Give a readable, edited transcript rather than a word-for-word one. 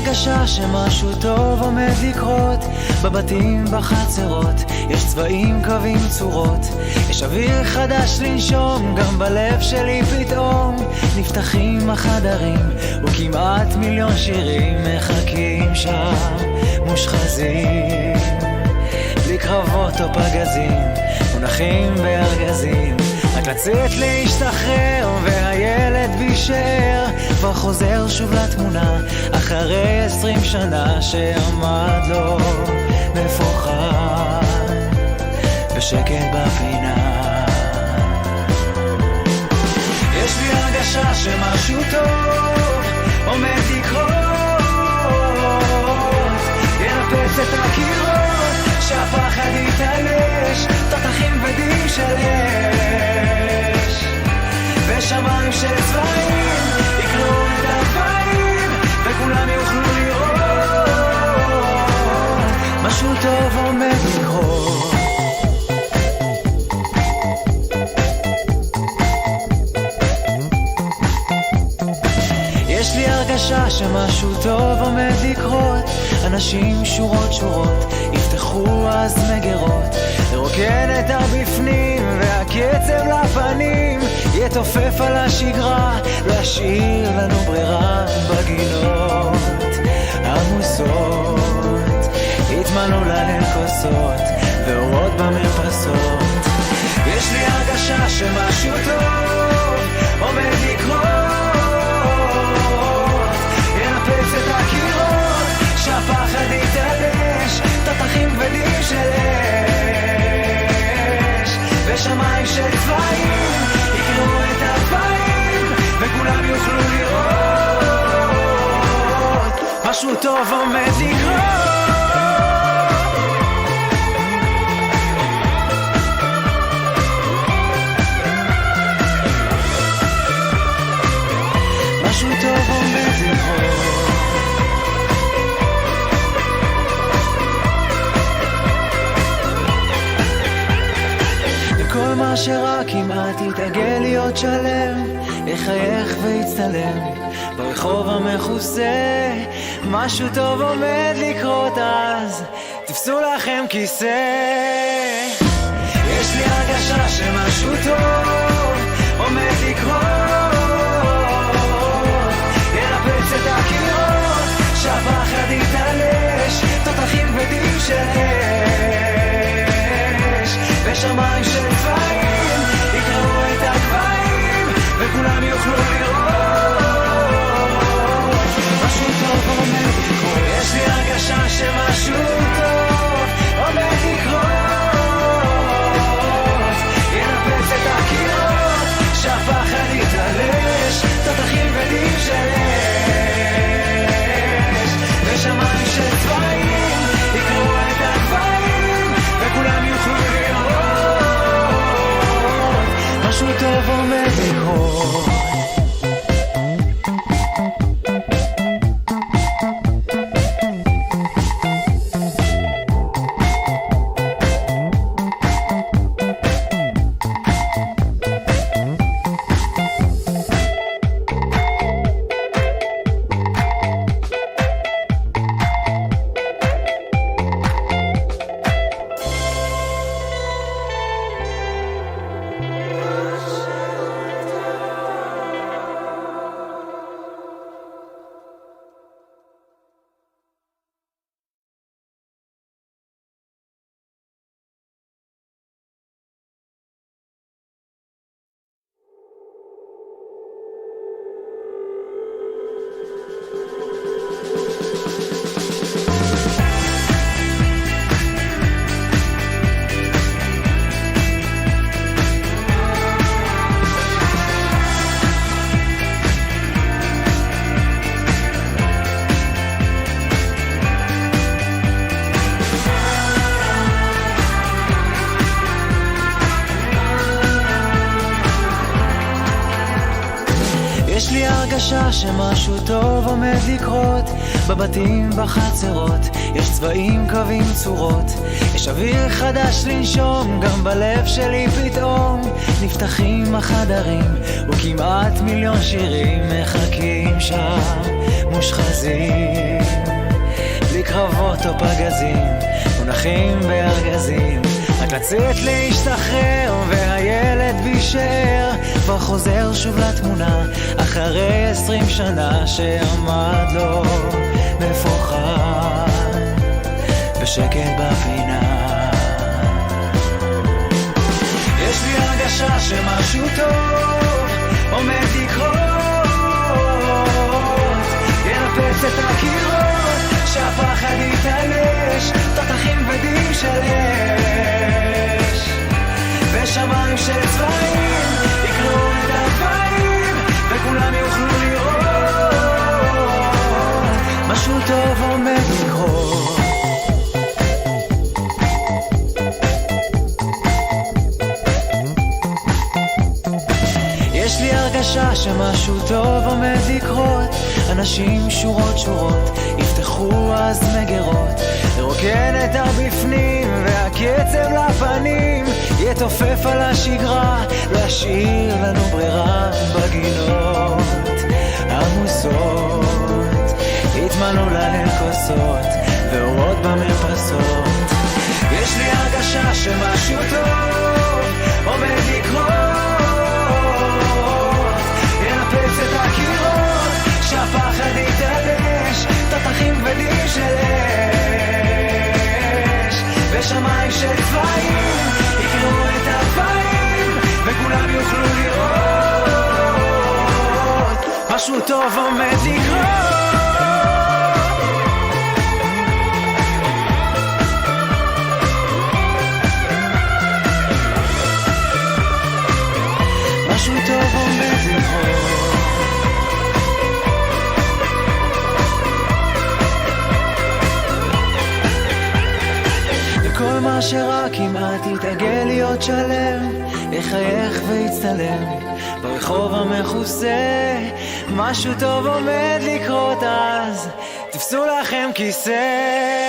הרגשה שמשהו טוב עומד לקרות, בבתים, בחצרות, יש צבעים, קווים, צורות, יש אוויר חדש לנשום, גם בלב שלי פתאום נפתחים החדרים, וכמעט מיליון שירים מחכים שם, מושחזים, בלי קרבות או פגזים, מונחים בארגזים, רק לצאת להשתחרר, והילד בישאר כבר חוזר שוב לתמונה, אחרי 20 שנה שעמד לו מפוחד בשקט בפינה. יש לי הרגשה שמשהו טוב עומד לקרות, ינפץ את הקירות, שהפחד יתעלש, תותחים ודים של אש, ושמיים של צבעים יקנו את הגבעים, וכולם יוכלו לראות משהו טוב עומד לקרות. יש לי הרגשה שמשהו טוב עומד לקרות, אנשים שורות שורות יפתחו אז מגרות, לרוקן את הבפנים והקצב לפנים יתופף על השגרה, לא ישאיר לנו ברירה, בגינות עמוסות התמלאו להן כוסות ואורות במרפסות. יש לי הרגשה שמשהו טוב עומד לקרות, ינפץ את הקירות, שהפחד יתעלש, תותחים ודים של אש, ושמיים של צבעים יקנו את הגבעים, וכולם יוכלו לראות משהו טוב עומד לקרות. משהו טוב עומד לקרות. וכל מה שרק כמעט יתעגל להיות שלם, יחייך ויצטלם ברחוב המכוסה, משהו טוב עומד לקרות, אז תפסו לכם כיסא. יש לי הרגשה שמשהו טוב עומד לקרות, ינפץ את הקירות, שהפחד יתעלש, תותחים ודים של אש, ושמיים של צבעים יקראו את הגבעים, וכולם יוכלו לראות משהו טוב עומד לקרות. יש לי הרגשה שמשהו טוב עומד לקרות, ינפץ את הקירות, שהפחד יתעלש, תותחים ודים של אש, ושמיים של צבעים יקראו את הגבעים, הרגשה שמשהו טוב עומד לקרות. בבתים, בחצרות, יש צבעים, קווים, צורות. יש אוויר חדש לנשום, גם בלב שלי פתאום נפתחים החדרים, וכמעט מיליון שירים מחכים שם מושחזים. בלי קרבות או פגזים, מונחים בארגזים, רק לצאת להשתחרר, והילד בישאר כבר חוזר שוב לתמונה, אחרי 20 שנה שעמד לו מפוחד בשקט בפינה. יש לי הרגשה שמשהו טוב עומד לקרות, ינפץ את הקירות, שהפחד יתעלש, תותחים ודים של אש, ושמיים של צבעים יקראו את הגבהים, וכולם יוכלו לראות משהו טוב עומד לקרות. יש לי הרגשה שמשהו טוב עומד לקרות, אנשים שורות שורות יפתחו אז מגרות, לרוקן את הבפנים והקצב לפנים יתופף על השגרה, לא ישאיר לנו ברירה בגינות עמוסות, יתמלאו להן כוסות ואורות במרפסות. יש לי הרגשה שמשהו טוב עומד לקרות, ינפץ את הקירות, שהפחד יתעלש, תותחים כבדים של אש, ושמיים של צבעים יקראו את הגבהים, וכולם יוכלו לראות משהו טוב עומד לקרות. משהו טוב עומד לקרות. וכל מה שרק כמעט יתעגל להיות שלם, יחייך ויצטלם ברחוב המכוסה, משהו טוב עומד לקרות, אז תפסו לכם כיסא.